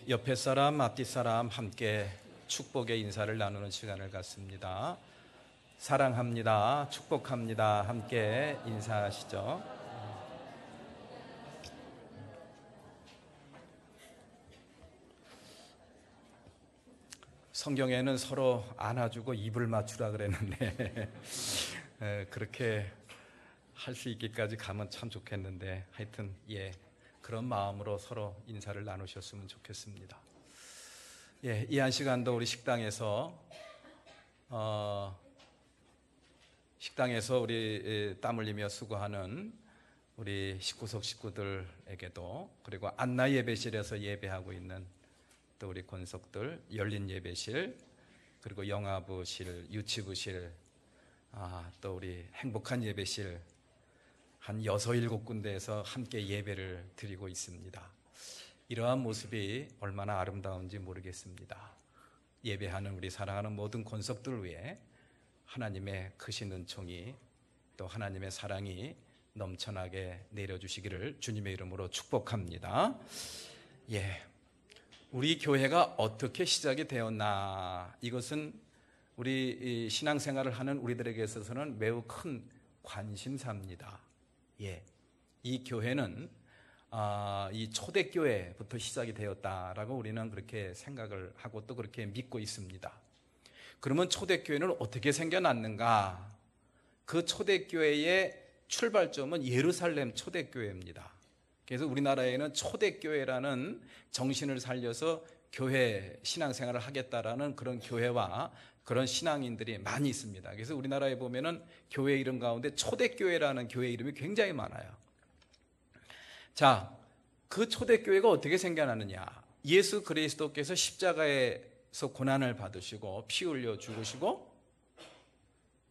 옆에 사람, 앞뒤 사람 함께 축복의 인사를 나누는 시간을 갖습니다. 사랑합니다. 축복합니다. 함께 인사하시죠. 성경에는 서로 안아주고 입을 맞추라 그랬는데 그렇게 할 수 있기까지 가면 참 좋겠는데 하여튼 그런 마음으로 서로 인사를 나누셨으면 좋겠습니다. 이 한 시간도 우리 식당에서 우리 땀 흘리며 수고하는 우리 식구속 식구들에게도, 그리고 안나 예배실에서 예배하고 있는 또 우리 권속들, 열린 예배실, 그리고 영아부실, 유치부실, 또 우리 행복한 예배실, 한 6, 7군데에서 함께 예배를 드리고 있습니다. 이러한 모습이 얼마나 아름다운지 모르겠습니다. 예배하는 우리 사랑하는 모든 권속들 위해 하나님의 크신 은총이, 또 하나님의 사랑이 넘쳐나게 내려주시기를 주님의 이름으로 축복합니다. 우리 교회가 어떻게 시작이 되었나, 이것은 우리 신앙생활을 하는 우리들에게 있어서는 매우 큰 관심사입니다. 이 교회는 이 초대교회부터 시작이 되었다라고 우리는 그렇게 생각을 하고 또 그렇게 믿고 있습니다. 그러면 초대교회는 어떻게 생겨났는가? 그 초대교회의 출발점은 예루살렘 초대교회입니다. 그래서 우리나라에는 초대교회라는 정신을 살려서 교회 신앙생활을 하겠다라는 그런 교회와 그런 신앙인들이 많이 있습니다. 그래서 우리나라에 보면은 교회 이름 가운데 초대교회라는 교회 이름이 굉장히 많아요. 자, 그 초대교회가 어떻게 생겨났느냐? 예수 그리스도께서 십자가에서 고난을 받으시고 피 흘려 죽으시고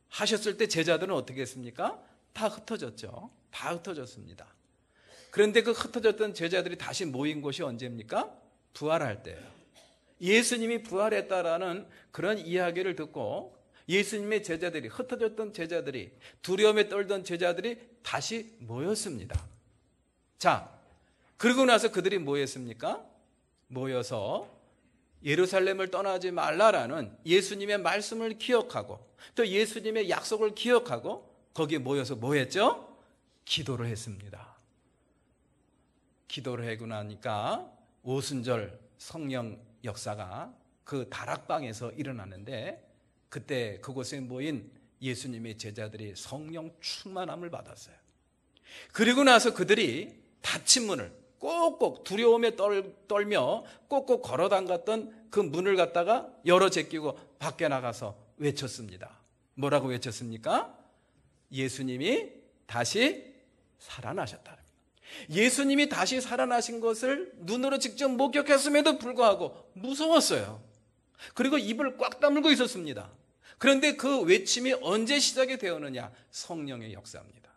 하셨을 때 제자들은 어떻게 했습니까? 다 흩어졌죠. 다 흩어졌습니다. 그런데 그 흩어졌던 제자들이 다시 모인 곳이 언제입니까? 부활할 때예요. 예수님이 부활했다라는 그런 이야기를 듣고 예수님의 제자들이, 흩어졌던 제자들이, 두려움에 떨던 제자들이 다시 모였습니다. 자, 그러고 나서 그들이 뭐 했습니까? 모여서 예루살렘을 떠나지 말라라는 예수님의 말씀을 기억하고 또 예수님의 약속을 기억하고 거기에 모여서 뭐 했죠? 기도를 했습니다. 기도를 하고 나니까 오순절 성령 역사가 그 다락방에서 일어나는데, 그때 그곳에 모인 예수님의 제자들이 성령 충만함을 받았어요. 그리고 나서 그들이 닫힌 문을 꼭꼭 두려움에 떨며 꼭꼭 걸어 담갔던 그 문을 갖다가 열어 제끼고 밖에 나가서 외쳤습니다. 뭐라고 외쳤습니까? 예수님이 다시 살아나셨다. 예수님이 다시 살아나신 것을 눈으로 직접 목격했음에도 불구하고 무서웠어요. 그리고 입을 꽉 다물고 있었습니다. 그런데 그 외침이 언제 시작이 되었느냐? 성령의 역사입니다.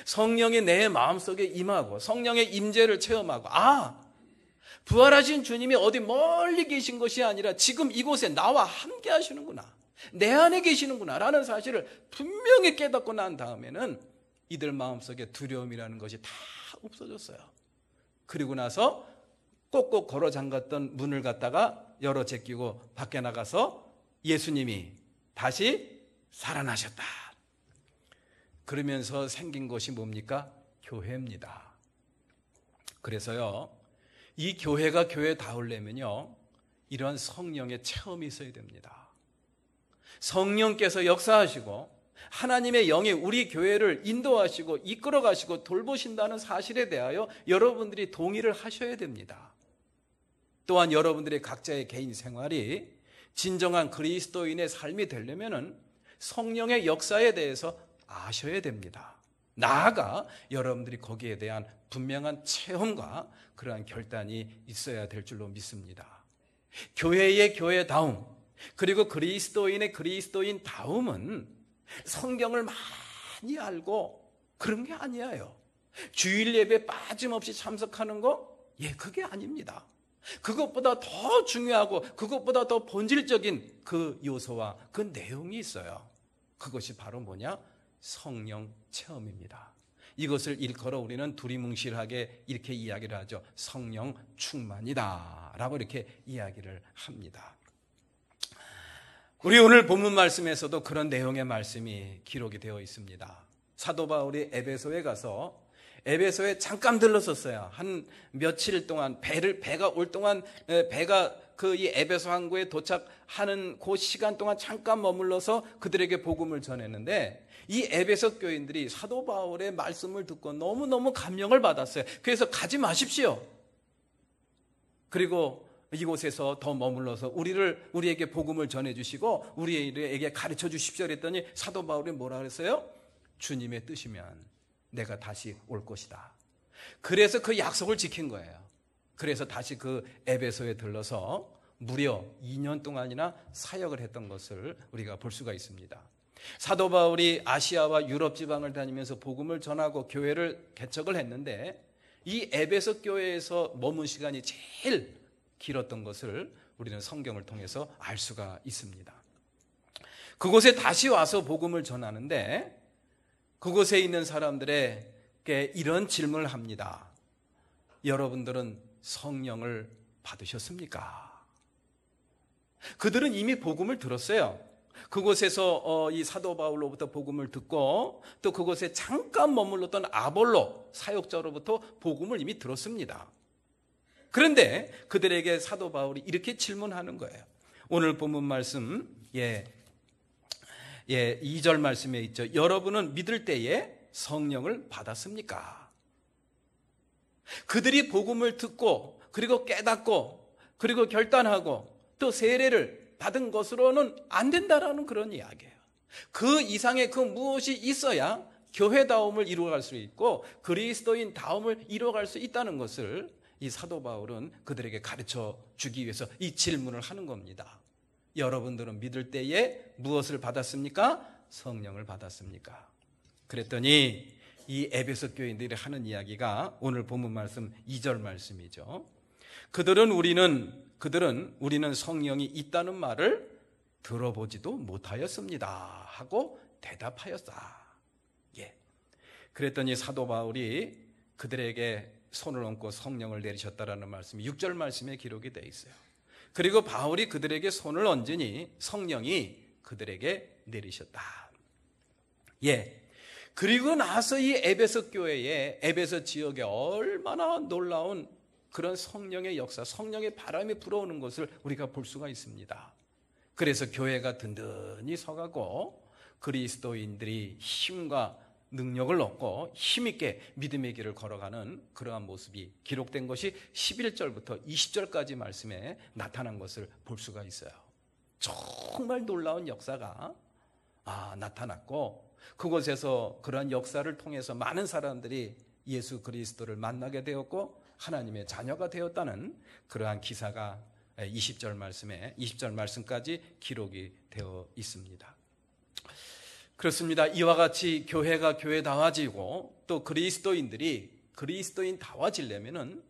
성령이 내 마음속에 임하고 성령의 임재를 체험하고, 부활하신 주님이 어디 멀리 계신 것이 아니라 지금 이곳에 나와 함께 하시는구나, 내 안에 계시는구나 라는 사실을 분명히 깨닫고 난 다음에는 이들 마음속에 두려움이라는 것이 다 없어졌어요. 그리고 나서 꼭꼭 걸어 잠갔던 문을 갖다가 열어 제끼고 밖에 나가서 예수님이 다시 살아나셨다. 그러면서 생긴 것이 뭡니까? 교회입니다. 그래서요, 이 교회가 교회다우려면요, 이러한 성령의 체험이 있어야 됩니다. 성령께서 역사하시고 하나님의 영이 우리 교회를 인도하시고 이끌어 가시고 돌보신다는 사실에 대하여 여러분들이 동의를 하셔야 됩니다. 또한 여러분들의 각자의 개인 생활이 진정한 그리스도인의 삶이 되려면 성령의 역사에 대해서 아셔야 됩니다. 나아가 여러분들이 거기에 대한 분명한 체험과 그러한 결단이 있어야 될 줄로 믿습니다. 교회의 교회다움, 그리고 그리스도인의 그리스도인다움은 성경을 많이 알고 그런 게 아니에요. 주일 예배 빠짐없이 참석하는 거? 그게 아닙니다. 그것보다 더 중요하고 그것보다 더 본질적인 그 요소와 그 내용이 있어요. 그것이 바로 뭐냐? 성령 체험입니다. 이것을 일컬어 우리는 두리뭉실하게 이렇게 이야기를 하죠. 성령 충만이다 라고 이렇게 이야기를 합니다. 우리 오늘 본문 말씀에서도 그런 내용의 말씀이 기록이 되어 있습니다. 사도 바울이 에베소에 가서 에베소에 잠깐 들렀었어요. 한 며칠 동안 배가 올 동안 배가 그 이 에베소 항구에 도착하는 그 시간 동안 잠깐 머물러서 그들에게 복음을 전했는데 이 에베소 교인들이 사도 바울의 말씀을 듣고 너무너무 감명을 받았어요. 그래서 가지 마십시오. 그리고 이곳에서 더 머물러서 우리에게 복음을 전해주시고 우리에게 가르쳐 주십시오 그랬더니 사도 바울이 뭐라 그랬어요? 주님의 뜻이면 내가 다시 올 것이다. 그래서 그 약속을 지킨 거예요. 그래서 다시 그 에베소에 들러서 무려 2년 동안이나 사역을 했던 것을 우리가 볼 수가 있습니다. 사도 바울이 아시아와 유럽 지방을 다니면서 복음을 전하고 교회를 개척을 했는데 이 에베소 교회에서 머문 시간이 제일 길었던 것을 우리는 성경을 통해서 알 수가 있습니다. 그곳에 다시 와서 복음을 전하는데 그곳에 있는 사람들에게 이런 질문을 합니다. 여러분들은 성령을 받으셨습니까? 그들은 이미 복음을 들었어요. 그곳에서 이 사도 바울로부터 복음을 듣고 또 그곳에 잠깐 머물렀던 아볼로 사역자로부터 복음을 이미 들었습니다. 그런데 그들에게 사도 바울이 이렇게 질문하는 거예요. 오늘 본문 말씀 2절 말씀에 있죠. 여러분은 믿을 때에 성령을 받았습니까? 그들이 복음을 듣고 그리고 깨닫고 그리고 결단하고 또 세례를 받은 것으로는 안 된다라는 그런 이야기예요. 그 이상의 그 무엇이 있어야 교회다움을 이루어갈 수 있고 그리스도인 다움을 이루어갈 수 있다는 것을 이 사도 바울은 그들에게 가르쳐 주기 위해서 이 질문을 하는 겁니다. 여러분들은 믿을 때에 무엇을 받았습니까? 성령을 받았습니까? 그랬더니 이 에베소 교인들이 하는 이야기가 오늘 본문 말씀 2절 말씀이죠. 그들은 우리는 성령이 있다는 말을 들어보지도 못하였습니다 하고 대답하였다. 그랬더니 사도 바울이 그들에게 손을 얹고 성령을 내리셨다라는 말씀이 6절 말씀에 기록이 되어 있어요. 그리고 바울이 그들에게 손을 얹으니 성령이 그들에게 내리셨다. 그리고 나서 이 에베소 교회에 에베소 지역에 얼마나 놀라운 그런 성령의 역사, 성령의 바람이 불어오는 것을 우리가 볼 수가 있습니다. 그래서 교회가 든든히 서가고 그리스도인들이 힘과 능력을 얻고 힘있게 믿음의 길을 걸어가는 그러한 모습이 기록된 것이 11절부터 20절까지 말씀에 나타난 것을 볼 수가 있어요. 정말 놀라운 역사가 나타났고 그곳에서 그러한 역사를 통해서 많은 사람들이 예수 그리스도를 만나게 되었고 하나님의 자녀가 되었다는 그러한 기사가 20절 말씀까지 기록이 되어 있습니다. 그렇습니다. 이와 같이 교회가 교회다워지고 또 그리스도인들이 그리스도인다워지려면은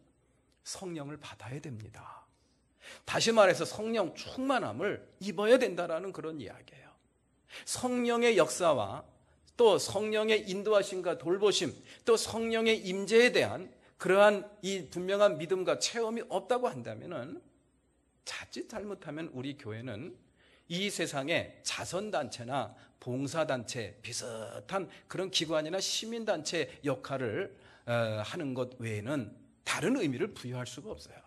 성령을 받아야 됩니다. 다시 말해서 성령 충만함을 입어야 된다라는 그런 이야기예요. 성령의 역사와 또 성령의 인도하심과 돌보심 또 성령의 임재에 대한 그러한 이 분명한 믿음과 체험이 없다고 한다면은 자칫 잘못하면 우리 교회는 이 세상의 자선단체나 봉사단체 비슷한 그런 기관이나 시민단체 역할을 하는 것 외에는 다른 의미를 부여할 수가 없어요.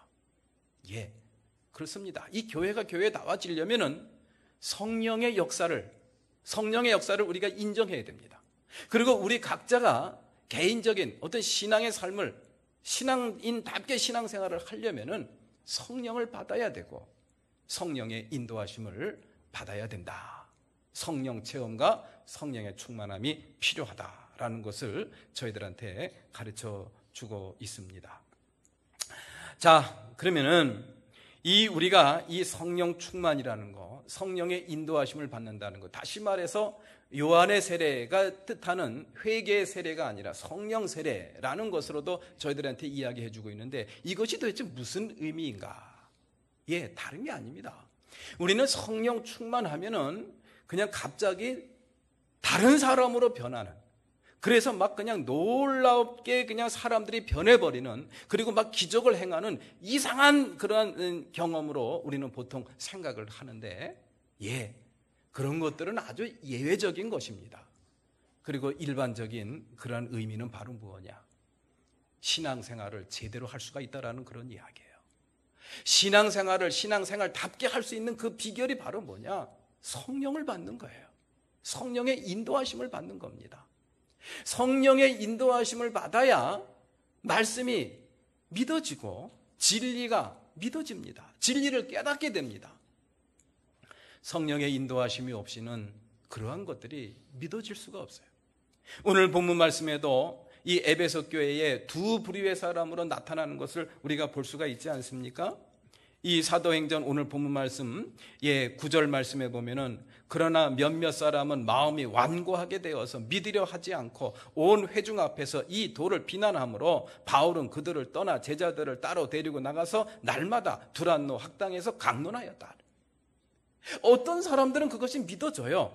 그렇습니다. 이 교회가 교회다워지려면은 성령의 역사를 우리가 인정해야 됩니다. 그리고 우리 각자가 개인적인 어떤 신앙의 삶을 신앙인답게 신앙생활을 하려면은 성령을 받아야 되고 성령의 인도하심을 받아야 된다. 성령 체험과 성령의 충만함이 필요하다라는 것을 저희들한테 가르쳐 주고 있습니다. 자, 그러면은 우리가 이 성령 충만이라는 거, 성령의 인도하심을 받는다는 거, 다시 말해서 요한의 세례가 뜻하는 회개의 세례가 아니라 성령 세례라는 것으로도 저희들한테 이야기해 주고 있는데 이것이 도대체 무슨 의미인가? 다른 게 아닙니다. 우리는 성령 충만하면은 그냥 갑자기 다른 사람으로 변하는 그래서 막 그냥 놀랍게 그냥 사람들이 변해버리는, 그리고 막 기적을 행하는 이상한 그러한 경험으로 우리는 보통 생각을 하는데, 그런 것들은 아주 예외적인 것입니다. 그리고 일반적인 그러한 의미는 바로 무엇이냐? 신앙생활을 제대로 할 수가 있다라는 그런 이야기예요. 신앙생활을 신앙생활답게 할 수 있는 그 비결이 바로 뭐냐? 성령을 받는 거예요. 성령의 인도하심을 받는 겁니다. 성령의 인도하심을 받아야 말씀이 믿어지고 진리가 믿어집니다. 진리를 깨닫게 됩니다. 성령의 인도하심이 없이는 그러한 것들이 믿어질 수가 없어요. 오늘 본문 말씀에도 이 에베소 교회에 두 부류의 사람으로 나타나는 것을 우리가 볼 수가 있지 않습니까? 이 사도행전 오늘 본문 말씀 9절 말씀에 보면은 그러나 몇몇 사람은 마음이 완고하게 되어서 믿으려 하지 않고 온 회중 앞에서 이 도를 비난함으로 바울은 그들을 떠나 제자들을 따로 데리고 나가서 날마다 두란노 학당에서 강론하였다. 어떤 사람들은 그것이 믿어져요.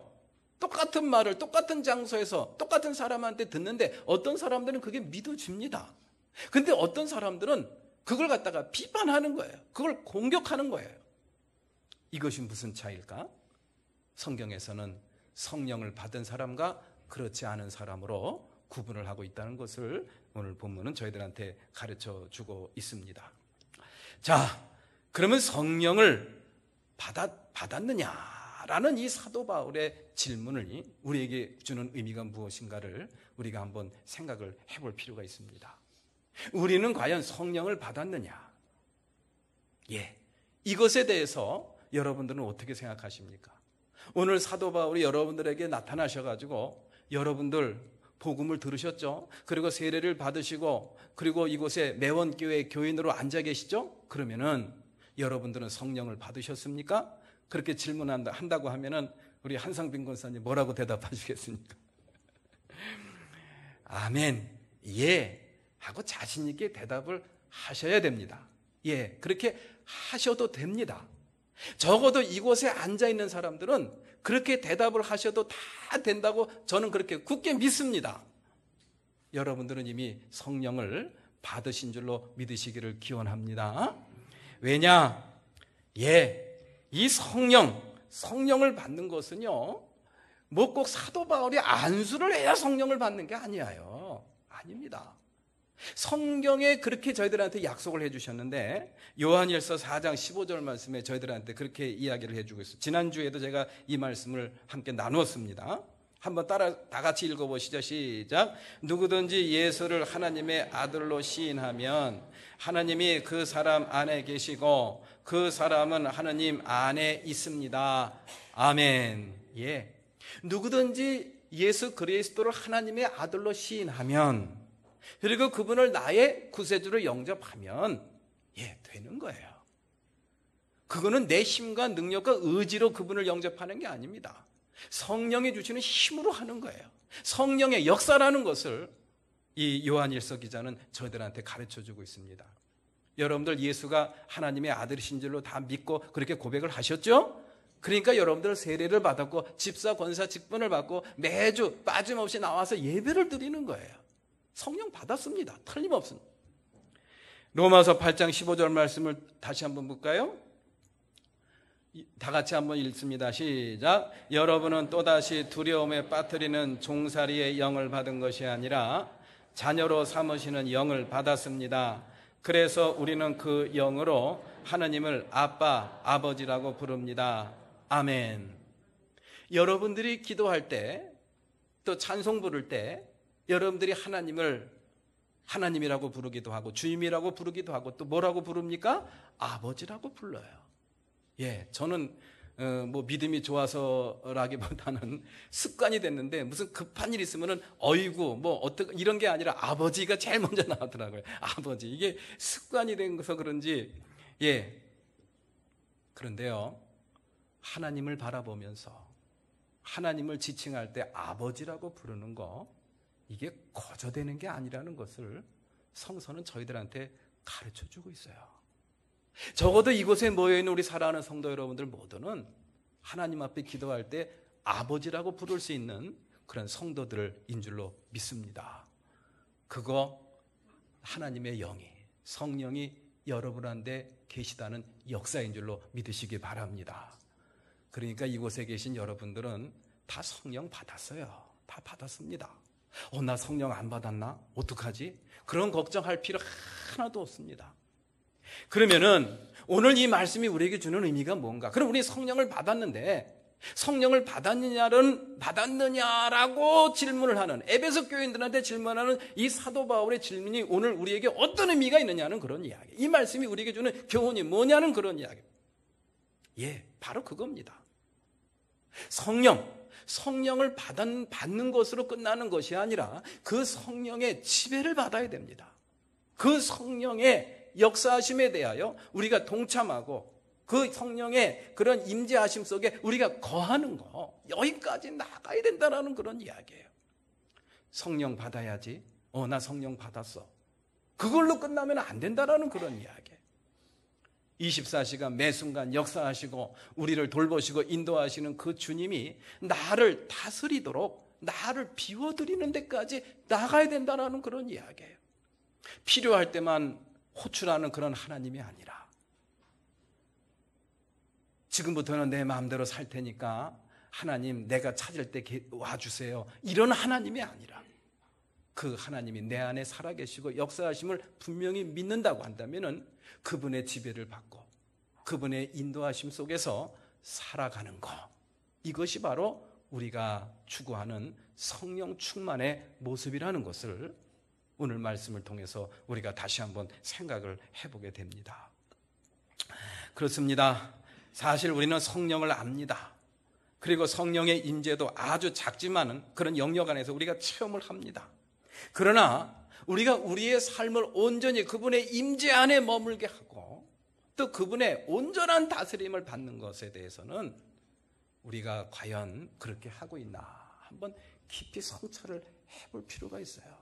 똑같은 말을 똑같은 장소에서 똑같은 사람한테 듣는데 어떤 사람들은 그게 믿어집니다. 근데 어떤 사람들은 그걸 갖다가 비판하는 거예요. 그걸 공격하는 거예요. 이것이 무슨 차이일까? 성경에서는 성령을 받은 사람과 그렇지 않은 사람으로 구분을 하고 있다는 것을 오늘 본문은 저희들한테 가르쳐 주고 있습니다. 자, 그러면 성령을 받았느냐라는 이 사도 바울의 질문을 우리에게 주는 의미가 무엇인가를 우리가 한번 생각을 해볼 필요가 있습니다. 우리는 과연 성령을 받았느냐? 이것에 대해서 여러분들은 어떻게 생각하십니까? 오늘 사도 바울이 여러분들에게 나타나셔가지고 여러분들 복음을 들으셨죠? 그리고 세례를 받으시고 그리고 이곳에 매원교회 교인으로 앉아 계시죠? 그러면은 여러분들은 성령을 받으셨습니까? 그렇게 질문한다고 하면은 우리 한상빈 권사님 뭐라고 대답하시겠습니까? 아멘, 하고 자신 있게 대답을 하셔야 됩니다. 그렇게 하셔도 됩니다. 적어도 이곳에 앉아있는 사람들은 그렇게 대답을 하셔도 다 된다고 저는 그렇게 굳게 믿습니다. 여러분들은 이미 성령을 받으신 줄로 믿으시기를 기원합니다. 왜냐? 이 성령을 받는 것은요, 뭐 꼭 사도 바울이 안수를 해야 성령을 받는 게 아니에요. 아닙니다. 성경에 그렇게 저희들한테 약속을 해주셨는데 요한일서 4장 15절 말씀에 저희들한테 그렇게 이야기를 해주고 있어요. 지난주에도 제가 이 말씀을 함께 나누었습니다. 한번 다 같이 읽어보시죠. 시작. 누구든지 예수를 하나님의 아들로 시인하면 하나님이 그 사람 안에 계시고 그 사람은 하나님 안에 있습니다. 아멘. 누구든지 예수 그리스도를 하나님의 아들로 시인하면, 그리고 그분을 나의 구세주로 영접하면 되는 거예요. 그거는 내 힘과 능력과 의지로 그분을 영접하는 게 아닙니다. 성령이 주시는 힘으로 하는 거예요. 성령의 역사라는 것을 이 요한일서 기자는 저희들한테 가르쳐주고 있습니다. 여러분들 예수가 하나님의 아들이신 줄로 다 믿고 그렇게 고백을 하셨죠? 그러니까 여러분들 세례를 받았고 집사 권사 직분을 받고 매주 빠짐없이 나와서 예배를 드리는 거예요. 성령 받았습니다. 틀림없습니다. 로마서 8장 15절 말씀을 다시 한번 볼까요? 다 같이 한번 읽습니다. 시작. 여러분은 또다시 두려움에 빠뜨리는 종살이의 영을 받은 것이 아니라 자녀로 삼으시는 영을 받았습니다. 그래서 우리는 그 영으로 하나님을 아빠, 아버지라고 부릅니다. 아멘. 여러분들이 기도할 때, 또 찬송 부를 때 여러분들이 하나님을 하나님이라고 부르기도 하고 주님이라고 부르기도 하고 또 뭐라고 부릅니까? 아버지라고 불러요. 저는 뭐 믿음이 좋아서라기보다는 습관이 됐는데 무슨 급한 일 있으면은 어이구 뭐 어떻게 이런 게 아니라 아버지가 제일 먼저 나오더라고요. 아버지. 이게 습관이 돼서 그런지 그런데요, 하나님을 바라보면서 하나님을 지칭할 때 아버지라고 부르는 거, 이게 거저되는 게 아니라는 것을 성서는 저희들한테 가르쳐주고 있어요. 적어도 이곳에 모여있는 우리 사랑하는 성도 여러분들 모두는 하나님 앞에 기도할 때 아버지라고 부를 수 있는 그런 성도들인 줄로 믿습니다. 그거 하나님의 영이, 성령이 여러분한테 계시다는 역사인 줄로 믿으시기 바랍니다. 그러니까 이곳에 계신 여러분들은 다 성령 받았어요. 다 받았습니다. 나 성령 안 받았나? 어떡하지? 그런 걱정할 필요 하나도 없습니다. 그러면은 오늘 이 말씀이 우리에게 주는 의미가 뭔가? 그럼 우리 성령을 받았는데 성령을 받았느냐라고 질문을 하는, 에베소 교인들한테 질문하는 이 사도 바울의 질문이 오늘 우리에게 어떤 의미가 있느냐는 그런 이야기. 이 말씀이 우리에게 주는 교훈이 뭐냐는 그런 이야기. 예, 바로 그겁니다. 성령을 받는 것으로 끝나는 것이 아니라 그 성령의 지배를 받아야 됩니다. 그 성령의 역사하심에 대하여 우리가 동참하고 그 성령의 그런 임재하심 속에 우리가 거하는 거, 여기까지 나가야 된다는 그런 이야기예요. 성령 받아야지. 나 성령 받았어. 그걸로 끝나면 안 된다는 그런 이야기예요. 24시간 매 순간 역사하시고 우리를 돌보시고 인도하시는 그 주님이 나를 다스리도록 나를 비워드리는 데까지 나가야 된다는 그런 이야기예요. 필요할 때만 호출하는 그런 하나님이 아니라 지금부터는 내 마음대로 살 테니까 하나님 내가 찾을 때 와주세요. 이런 하나님이 아니라 그 하나님이 내 안에 살아계시고 역사하심을 분명히 믿는다고 한다면 그분의 지배를 받고 그분의 인도하심 속에서 살아가는 것, 이것이 바로 우리가 추구하는 성령 충만의 모습이라는 것을 오늘 말씀을 통해서 우리가 다시 한번 생각을 해보게 됩니다. 그렇습니다. 사실 우리는 성령을 압니다. 그리고 성령의 임재도 아주 작지만은 그런 영역 안에서 우리가 체험을 합니다. 그러나 우리가 우리의 삶을 온전히 그분의 임재 안에 머물게 하고 또 그분의 온전한 다스림을 받는 것에 대해서는 우리가 과연 그렇게 하고 있나 한번 깊이 성찰을 해볼 필요가 있어요.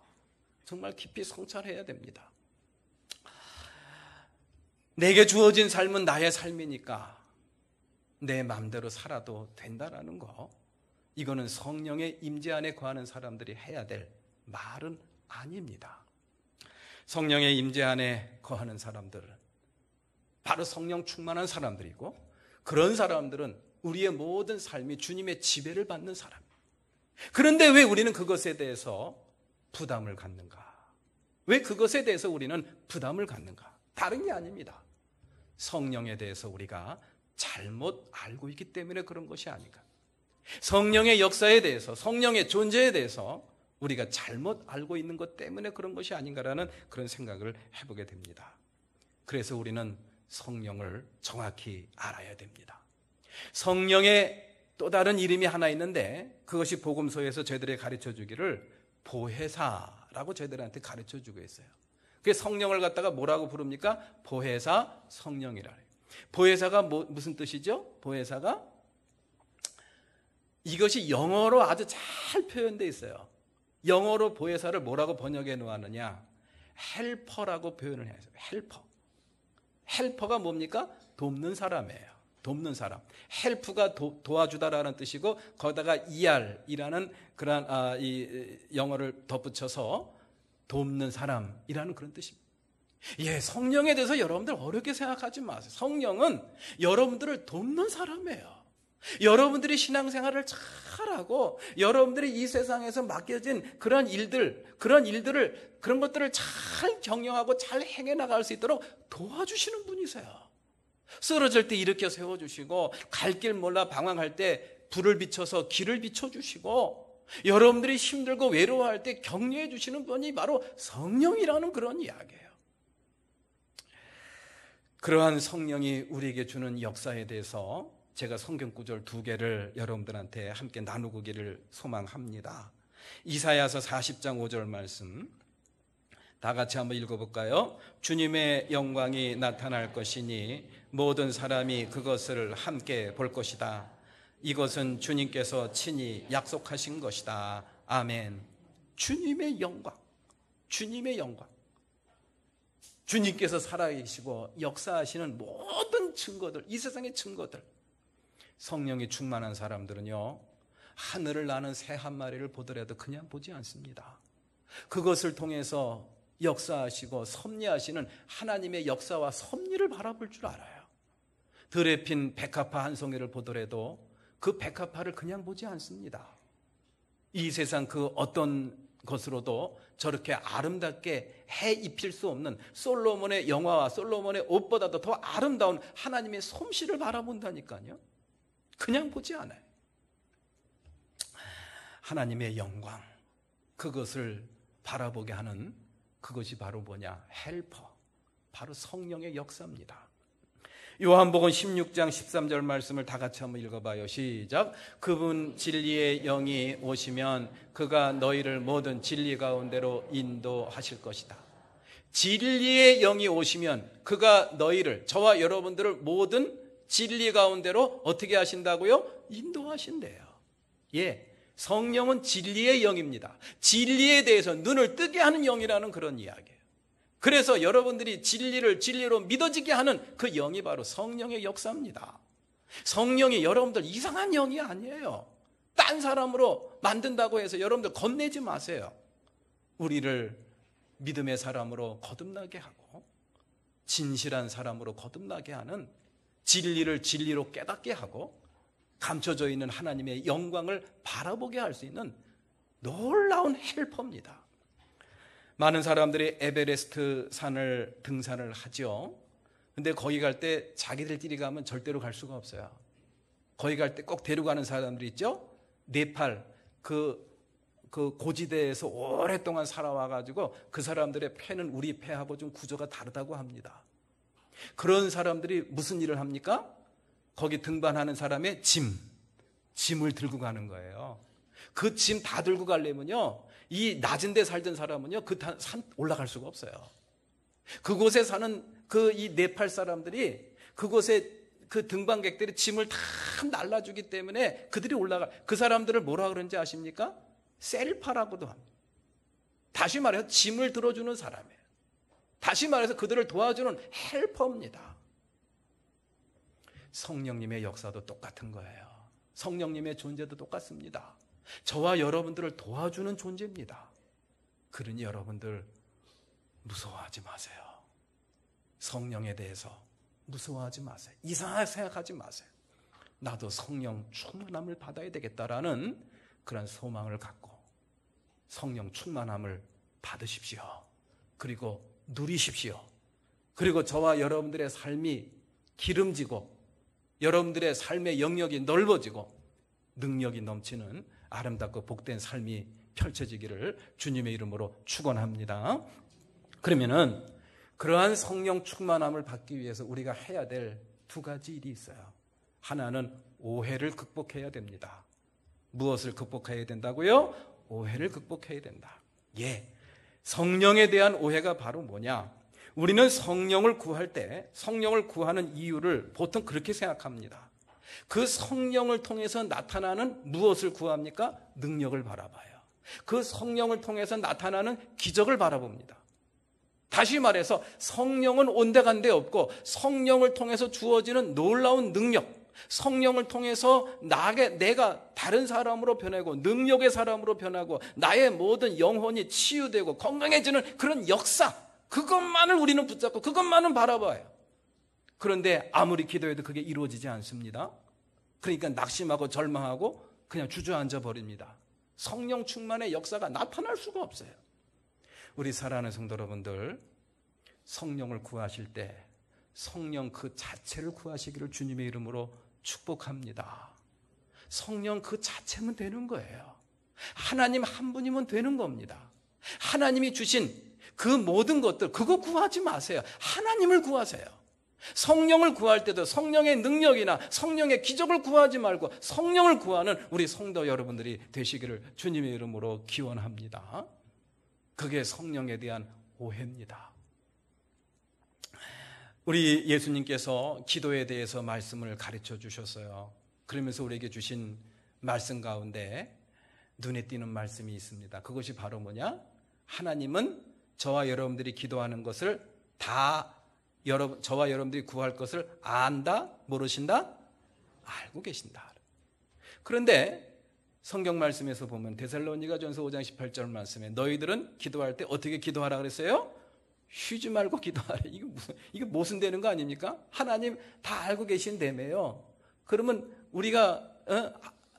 정말 깊이 성찰해야 됩니다. 내게 주어진 삶은 나의 삶이니까 내 마음대로 살아도 된다라는 거, 이거는 성령의 임재 안에 거하는 사람들이 해야 될 말은 아닙니다. 성령의 임재 안에 거하는 사람들은 바로 성령 충만한 사람들이고, 그런 사람들은 우리의 모든 삶이 주님의 지배를 받는 사람. 그런데 왜 우리는 그것에 대해서 부담을 갖는가? 왜 그것에 대해서 우리는 부담을 갖는가? 다른 게 아닙니다. 성령에 대해서 우리가 잘못 알고 있기 때문에 그런 것이 아닌가. 성령의 역사에 대해서, 성령의 존재에 대해서 우리가 잘못 알고 있는 것 때문에 그런 것이 아닌가라는 그런 생각을 해보게 됩니다. 그래서 우리는 성령을 정확히 알아야 됩니다. 성령의 또 다른 이름이 하나 있는데 그것이 복음서에서 저희들에게 가르쳐 주기를 보혜사라고 저희들한테 가르쳐 주고 있어요. 그 성령을 갖다가 뭐라고 부릅니까? 보혜사 성령이라 해요. 보혜사가 무슨 뜻이죠? 보혜사가 이것이 영어로 아주 잘 표현되어 있어요. 영어로 보혜사를 뭐라고 번역해 놓았느냐? 헬퍼라고 표현을 해요. 헬퍼. 헬퍼가 뭡니까? 돕는 사람이에요. 돕는 사람. 헬프가 도와주다라는 뜻이고 거기다가 ER이라는 그런 이 영어를 덧붙여서 돕는 사람이라는 그런 뜻입니다. 예, 성령에 대해서 여러분들 어렵게 생각하지 마세요. 성령은 여러분들을 돕는 사람이에요. 여러분들이 신앙생활을 잘하고 여러분들이 이 세상에서 맡겨진 그런 것들을 잘 경영하고 잘 행해 나갈 수 있도록 도와주시는 분이세요. 쓰러질 때 일으켜 세워주시고 갈 길 몰라 방황할 때 불을 비춰서 길을 비춰주시고 여러분들이 힘들고 외로워할 때 격려해 주시는 분이 바로 성령이라는 그런 이야기예요. 그러한 성령이 우리에게 주는 역사에 대해서 제가 성경 구절 2개를 여러분들한테 함께 나누기를 소망합니다. 이사야서 40장 5절 말씀 다 같이 한번 읽어볼까요? 주님의 영광이 나타날 것이니 모든 사람이 그것을 함께 볼 것이다. 이것은 주님께서 친히 약속하신 것이다. 아멘. 주님의 영광, 주님의 영광. 주님께서 살아계시고 역사하시는 모든 증거들, 이 세상의 증거들. 성령이 충만한 사람들은요, 하늘을 나는 새 한 마리를 보더라도 그냥 보지 않습니다. 그것을 통해서 역사하시고 섭리하시는 하나님의 역사와 섭리를 바라볼 줄 알아요. 들에 핀 백합화 한 송이를 보더라도 그 백합화를 그냥 보지 않습니다. 이 세상 그 어떤 것으로도 저렇게 아름답게 해 입힐 수 없는 솔로몬의 영화와 솔로몬의 옷보다도 더 아름다운 하나님의 솜씨를 바라본다니까요. 그냥 보지 않아요. 하나님의 영광, 그것을 바라보게 하는 그것이 바로 뭐냐? 헬퍼, 바로 성령의 역사입니다. 요한복음 16장 13절 말씀을 다 같이 한번 읽어봐요. 시작. 그분 진리의 영이 오시면 그가 너희를 모든 진리 가운데로 인도하실 것이다. 진리의 영이 오시면 그가 너희를, 저와 여러분들을 모든 진리 가운데로 어떻게 하신다고요? 인도하신대요. 예, 성령은 진리의 영입니다. 진리에 대해서 눈을 뜨게 하는 영이라는 그런 이야기예요. 그래서 여러분들이 진리를 진리로 믿어지게 하는 그 영이 바로 성령의 역사입니다. 성령이 여러분들 이상한 영이 아니에요. 딴 사람으로 만든다고 해서 여러분들 겁내지 마세요. 우리를 믿음의 사람으로 거듭나게 하고 진실한 사람으로 거듭나게 하는, 진리를 진리로 깨닫게 하고 감춰져 있는 하나님의 영광을 바라보게 할 수 있는 놀라운 헬퍼입니다. 많은 사람들이 에베레스트 산을 등산을 하죠. 근데 거기 갈 때 자기들끼리 가면 절대로 갈 수가 없어요. 거기 갈 때 꼭 데려가는 사람들이 있죠. 네팔 그 고지대에서 오랫동안 살아와가지고 그 사람들의 폐는 우리 폐하고 좀 구조가 다르다고 합니다. 그런 사람들이 무슨 일을 합니까? 거기 등반하는 사람의 짐을 들고 가는 거예요. 그 짐 다 들고 가려면요, 이 낮은 데 살던 사람은요, 그 산 올라갈 수가 없어요. 그곳에 사는 이 네팔 사람들이, 그곳에 그 등반객들이 짐을 다 날라주기 때문에 그들이 그 사람들을 뭐라 그러는지 아십니까? 셀파라고도 합니다. 다시 말해서 짐을 들어주는 사람이에요. 다시 말해서 그들을 도와주는 헬퍼입니다. 성령님의 역사도 똑같은 거예요. 성령님의 존재도 똑같습니다. 저와 여러분들을 도와주는 존재입니다. 그러니 여러분들 무서워하지 마세요. 성령에 대해서 무서워하지 마세요. 이상하게 생각하지 마세요. 나도 성령 충만함을 받아야 되겠다라는 그런 소망을 갖고 성령 충만함을 받으십시오. 그리고 누리십시오. 그리고 저와 여러분들의 삶이 기름지고 여러분들의 삶의 영역이 넓어지고 능력이 넘치는 아름답고 복된 삶이 펼쳐지기를 주님의 이름으로 축원합니다. 그러면은 그러한 성령 충만함을 받기 위해서 우리가 해야 될 두 가지 일이 있어요. 하나는 오해를 극복해야 됩니다. 무엇을 극복해야 된다고요? 오해를 극복해야 된다. 예, 성령에 대한 오해가 바로 뭐냐? 우리는 성령을 구할 때 성령을 구하는 이유를 보통 그렇게 생각합니다. 그 성령을 통해서 나타나는 무엇을 구합니까? 능력을 바라봐요. 그 성령을 통해서 나타나는 기적을 바라봅니다. 다시 말해서 성령은 온데간데 없고 성령을 통해서 주어지는 놀라운 능력, 성령을 통해서 내가 다른 사람으로 변하고 능력의 사람으로 변하고 나의 모든 영혼이 치유되고 건강해지는 그런 역사, 그것만을 우리는 붙잡고 그것만은 바라봐요. 그런데 아무리 기도해도 그게 이루어지지 않습니다. 그러니까 낙심하고 절망하고 그냥 주저앉아 버립니다. 성령 충만의 역사가 나타날 수가 없어요. 우리 사랑하는 성도 여러분들, 성령을 구하실 때 성령 그 자체를 구하시기를 주님의 이름으로 축복합니다. 성령 그 자체면 되는 거예요. 하나님 한 분이면 되는 겁니다. 하나님이 주신 그 모든 것들, 그거 구하지 마세요. 하나님을 구하세요. 성령을 구할 때도 성령의 능력이나 성령의 기적을 구하지 말고 성령을 구하는 우리 성도 여러분들이 되시기를 주님의 이름으로 기원합니다. 그게 성령에 대한 오해입니다. 우리 예수님께서 기도에 대해서 말씀을 가르쳐 주셨어요. 그러면서 우리에게 주신 말씀 가운데 눈에 띄는 말씀이 있습니다. 그것이 바로 뭐냐? 하나님은 저와 여러분들이 기도하는 것을 다 저와 여러분들이 구할 것을 안다? 모르신다? 알고 계신다. 그런데 성경 말씀에서 보면 데살로니가전서 5장 18절 말씀에 너희들은 기도할 때 어떻게 기도하라 그랬어요? 쉬지 말고 기도하라. 이게 무슨 되는 거 아닙니까? 하나님 다 알고 계신다며요. 그러면 우리가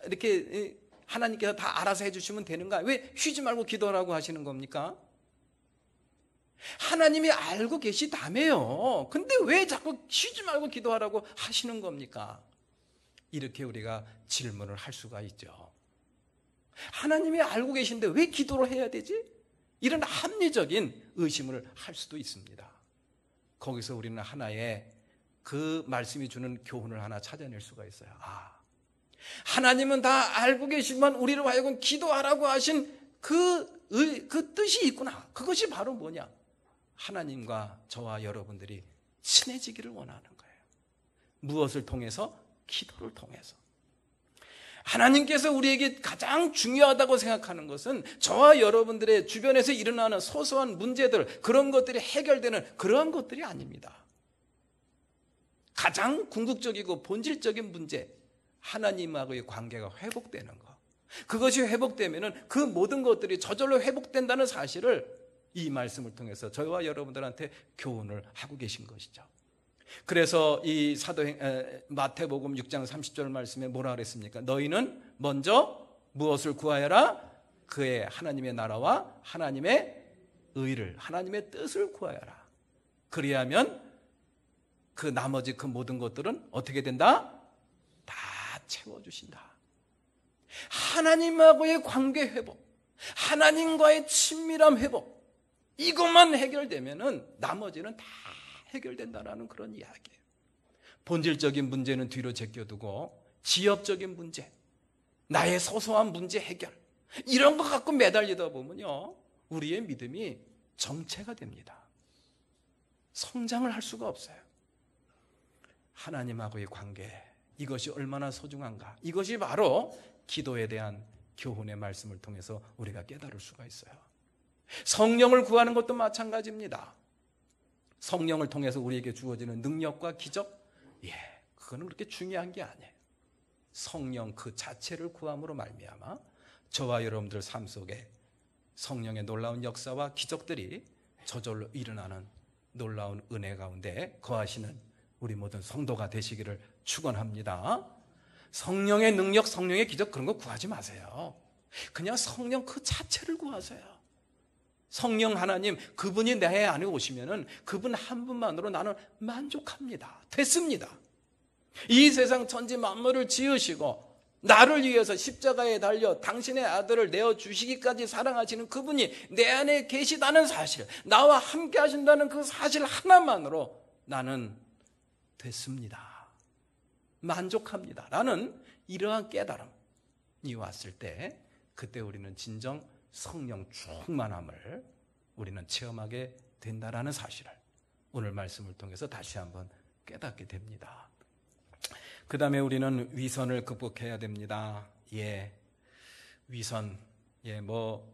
이렇게 하나님께서 다 알아서 해주시면 되는가? 왜 쉬지 말고 기도하라고 하시는 겁니까? 하나님이 알고 계시다며요. 근데 왜 자꾸 쉬지 말고 기도하라고 하시는 겁니까? 이렇게 우리가 질문을 할 수가 있죠. 하나님이 알고 계신데 왜 기도를 해야 되지? 이런 합리적인 의심을 할 수도 있습니다. 거기서 우리는 하나의 그 말씀이 주는 교훈을 하나 찾아낼 수가 있어요. 하나님은 다 알고 계시지만 우리를 하여금 기도하라고 하신 그 뜻이 있구나. 그것이 바로 뭐냐? 하나님과 저와 여러분들이 친해지기를 원하는 거예요. 무엇을 통해서? 기도를 통해서. 하나님께서 우리에게 가장 중요하다고 생각하는 것은 저와 여러분들의 주변에서 일어나는 소소한 문제들, 그런 것들이 해결되는 그러한 것들이 아닙니다. 가장 궁극적이고 본질적인 문제, 하나님하고의 관계가 회복되는 것. 그것이 회복되면은 그 모든 것들이 저절로 회복된다는 사실을 이 말씀을 통해서 저와 여러분들한테 교훈을 하고 계신 것이죠. 그래서 이 마태복음 6장 30절 말씀에 뭐라 그랬습니까? 너희는 먼저 무엇을 구하여라? 그의 하나님의 나라와 하나님의 의를, 하나님의 뜻을 구하여라. 그리하면 그 나머지 그 모든 것들은 어떻게 된다? 다 채워주신다. 하나님하고의 관계 회복, 하나님과의 친밀함 회복, 이것만 해결되면은 나머지는 다 해결된다라는 그런 이야기예요. 본질적인 문제는 뒤로 제껴두고 지엽적인 문제, 나의 소소한 문제 해결, 이런 거 갖고 매달리다 보면요, 우리의 믿음이 정체가 됩니다. 성장을 할 수가 없어요. 하나님하고의 관계, 이것이 얼마나 소중한가, 이것이 바로 기도에 대한 교훈의 말씀을 통해서 우리가 깨달을 수가 있어요. 성령을 구하는 것도 마찬가지입니다. 성령을 통해서 우리에게 주어지는 능력과 기적, 그거는 그렇게 중요한 게 아니에요. 성령 그 자체를 구함으로 말미암아 저와 여러분들 삶 속에 성령의 놀라운 역사와 기적들이 저절로 일어나는 놀라운 은혜 가운데 거하시는 우리 모든 성도가 되시기를 축원합니다. 성령의 능력, 성령의 기적, 그런 거 구하지 마세요. 그냥 성령 그 자체를 구하세요. 성령 하나님, 그분이 내 안에 오시면은 그분 한 분만으로 나는 만족합니다. 됐습니다. 이 세상 천지 만물을 지으시고 나를 위해서 십자가에 달려 당신의 아들을 내어주시기까지 사랑하시는 그분이 내 안에 계시다는 사실, 나와 함께 하신다는 그 사실 하나만으로 나는 됐습니다. 만족합니다. 라는 이러한 깨달음이 왔을 때, 그때 우리는 진정 성령 충만함을 우리는 체험하게 된다라는 사실을 오늘 말씀을 통해서 다시 한번 깨닫게 됩니다. 그 다음에 우리는 위선을 극복해야 됩니다. 위선,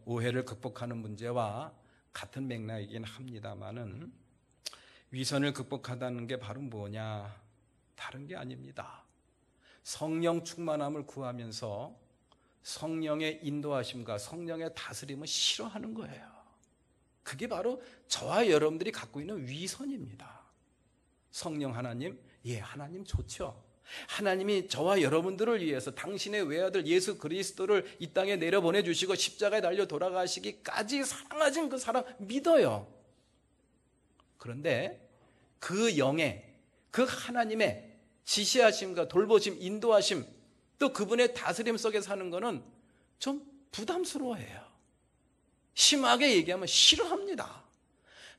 오해를 극복하는 문제와 같은 맥락이긴 합니다만은, 위선을 극복하다는 게 바로 뭐냐? 다른 게 아닙니다. 성령 충만함을 구하면서 성령의 인도하심과 성령의 다스림을 싫어하는 거예요. 그게 바로 저와 여러분들이 갖고 있는 위선입니다. 성령 하나님, 하나님 좋죠. 하나님이 저와 여러분들을 위해서 당신의 외아들 예수 그리스도를 이 땅에 내려보내주시고 십자가에 달려 돌아가시기까지 사랑하신 그 사랑 믿어요. 그런데 그 영의, 그 하나님의 지시하심과 돌보심, 인도하심, 또 그분의 다스림 속에 사는 거는 좀 부담스러워해요. 심하게 얘기하면 싫어합니다.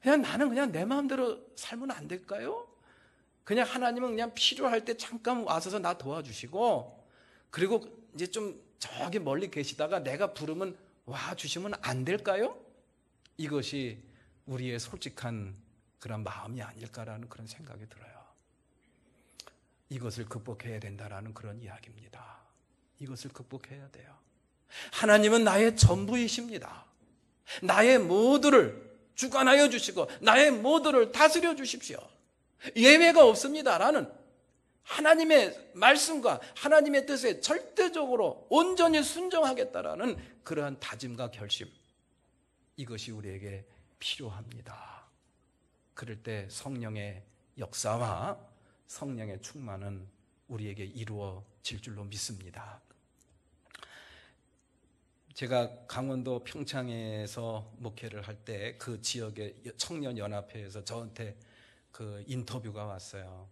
나는 그냥 내 마음대로 살면 안 될까요? 그냥 하나님은 그냥 필요할 때 잠깐 와서 나 도와주시고, 그리고 이제 좀 저기 멀리 계시다가 내가 부르면 와 주시면 안 될까요? 이것이 우리의 솔직한 그런 마음이 아닐까라는 그런 생각이 들어요. 이것을 극복해야 된다라는 그런 이야기입니다. 이것을 극복해야 돼요. 하나님은 나의 전부이십니다. 나의 모두를 주관하여 주시고 나의 모두를 다스려 주십시오. 예외가 없습니다라는 하나님의 말씀과 하나님의 뜻에 절대적으로 온전히 순종하겠다라는 그러한 다짐과 결심, 이것이 우리에게 필요합니다. 그럴 때 성령의 역사와 성령의 충만은 우리에게 이루어질 줄로 믿습니다. 제가 강원도 평창에서 목회를 할 때 그 지역의 청년연합회에서 저한테 그 인터뷰가 왔어요.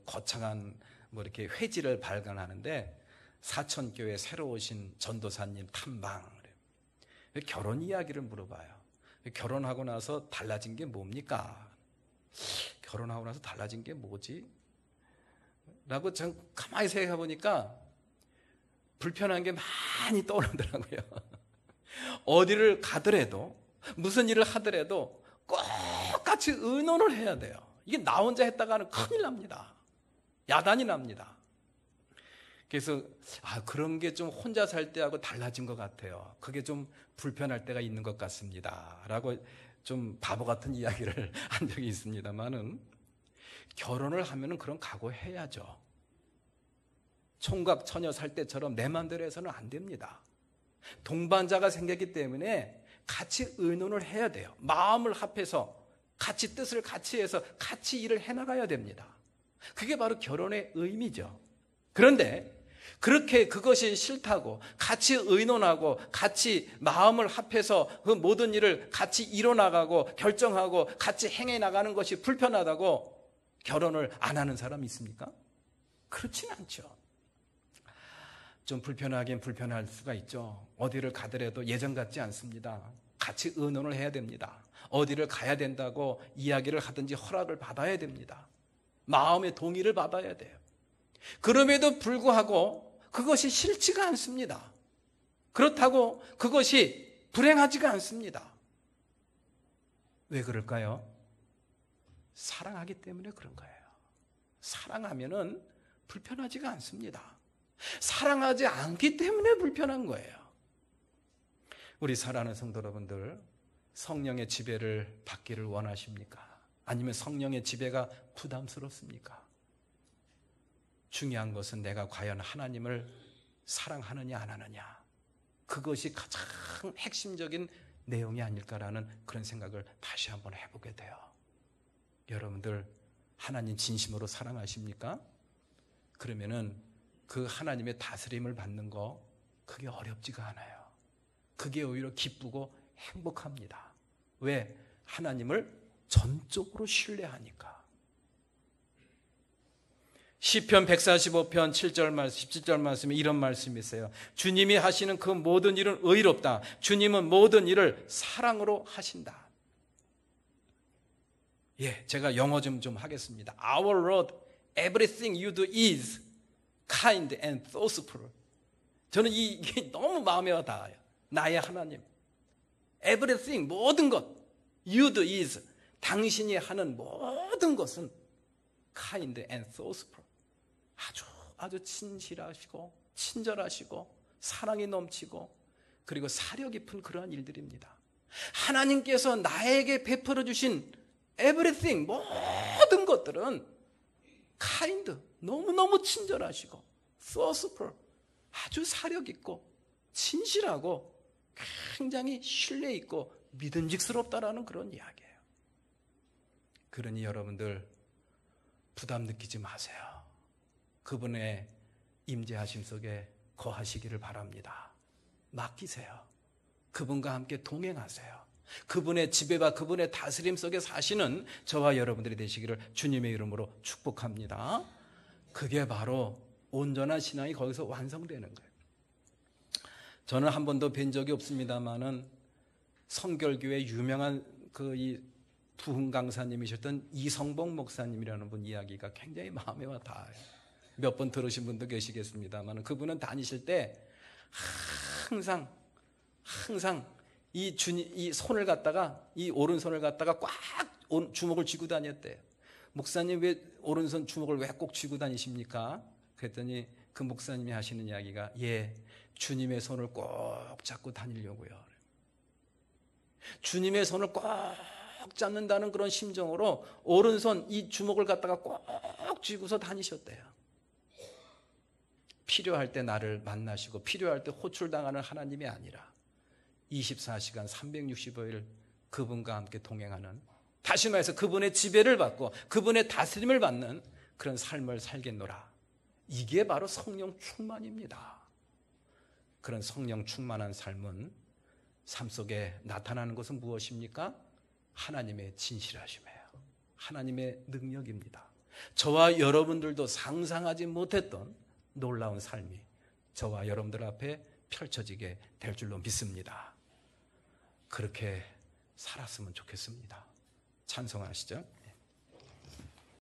거창한 이렇게 회지를 발간하는데 사천교회 새로 오신 전도사님 탐방, 결혼 이야기를 물어봐요. 결혼하고 나서 달라진 게 뭡니까? 결혼하고 나서 달라진 게 뭐지? 라고 전 가만히 생각해 보니까 불편한 게 많이 떠오르더라고요. 어디를 가더라도, 무슨 일을 하더라도 똑같이 의논을 해야 돼요. 이게 나 혼자 했다가는 큰일 납니다. 야단이 납니다. 그래서 그런 게 좀 혼자 살 때하고 달라진 것 같아요. 그게 좀 불편할 때가 있는 것 같습니다. 라고 좀 바보 같은 이야기를 한 적이 있습니다만은, 결혼을 하면은 그런 각오해야죠. 총각 처녀 살 때처럼 내 마음대로 해서는 안 됩니다. 동반자가 생겼기 때문에 같이 의논을 해야 돼요. 마음을 합해서 같이 뜻을 같이 해서 같이 일을 해나가야 됩니다. 그게 바로 결혼의 의미죠. 그런데 그렇게 그것이 싫다고 같이 의논하고 같이 마음을 합해서 그 모든 일을 같이 이뤄나가고 결정하고 같이 행해나가는 것이 불편하다고 결혼을 안 하는 사람이 있습니까? 그렇진 않죠. 좀 불편하긴 불편할 수가 있죠. 어디를 가더라도 예전 같지 않습니다. 같이 의논을 해야 됩니다. 어디를 가야 된다고 이야기를 하든지 허락을 받아야 됩니다. 마음의 동의를 받아야 돼요. 그럼에도 불구하고 그것이 싫지가 않습니다. 그렇다고 그것이 불행하지가 않습니다. 왜 그럴까요? 사랑하기 때문에 그런 거예요. 사랑하면은 불편하지가 않습니다. 사랑하지 않기 때문에 불편한 거예요. 우리 사랑하는 성도 여러분들, 성령의 지배를 받기를 원하십니까? 아니면 성령의 지배가 부담스럽습니까? 중요한 것은 내가 과연 하나님을 사랑하느냐 안 하느냐, 그것이 가장 핵심적인 내용이 아닐까라는 그런 생각을 다시 한번 해보게 돼요. 여러분들 하나님 진심으로 사랑하십니까? 그러면은 그 하나님의 다스림을 받는 거, 그게 어렵지가 않아요. 그게 오히려 기쁘고 행복합니다. 왜? 하나님을 전적으로 신뢰하니까. 시편 145편 7절 말씀, 17절 말씀에 이런 말씀이 있어요. 주님이 하시는 그 모든 일은 의롭다. 주님은 모든 일을 사랑으로 하신다. 예, 제가 영어 좀 하겠습니다. Our Lord, everything you do is kind and thoughtful. 저는 이게 너무 마음에 와 닿아요. 나의 하나님, everything, 모든 것, you do is, 당신이 하는 모든 것은 kind and thoughtful. 아주 친실하시고 친절하시고 사랑이 넘치고 그리고 사려 깊은 그러한 일들입니다. 하나님께서 나에게 베풀어 주신 everything, 모든 것들은 kind, 너무너무 친절하시고 thoughtful, 아주 사려 깊고 친실하고 굉장히 신뢰 있고 믿음직스럽다라는 그런 이야기예요. 그러니 여러분들 부담 느끼지 마세요. 그분의 임재하심 속에 거하시기를 바랍니다. 맡기세요. 그분과 함께 동행하세요. 그분의 지배와 그분의 다스림 속에 사시는 저와 여러분들이 되시기를 주님의 이름으로 축복합니다. 그게 바로 온전한 신앙이 거기서 완성되는 거예요. 저는 한 번도 뵌 적이 없습니다만은 성결교회 유명한 이 부흥 강사님이셨던 이성복 목사님이라는 분 이야기가 굉장히 마음에 와 닿아요. 몇 번 들으신 분도 계시겠습니다만 그분은 다니실 때 항상 이 손을 갖다가, 이 오른손을 갖다가 꽉 주먹을 쥐고 다녔대요. 목사님 왜 오른손 주먹을 왜 꼭 쥐고 다니십니까? 그랬더니 그 목사님이 하시는 이야기가, 예, 주님의 손을 꼭 잡고 다니려고요. 주님의 손을 꼭 잡는다는 그런 심정으로 오른손 이 주먹을 갖다가 꼭 쥐고서 다니셨대요. 필요할 때 나를 만나시고 필요할 때 호출당하는 하나님이 아니라 24시간 365일 그분과 함께 동행하는, 다시 말해서 그분의 지배를 받고 그분의 다스림을 받는 그런 삶을 살겠노라. 이게 바로 성령 충만입니다. 그런 성령 충만한 삶은 삶 속에 나타나는 것은 무엇입니까? 하나님의 진실하심이에요. 하나님의 능력입니다. 저와 여러분들도 상상하지 못했던 놀라운 삶이 저와 여러분들 앞에 펼쳐지게 될 줄로 믿습니다. 그렇게 살았으면 좋겠습니다. 찬송하시죠.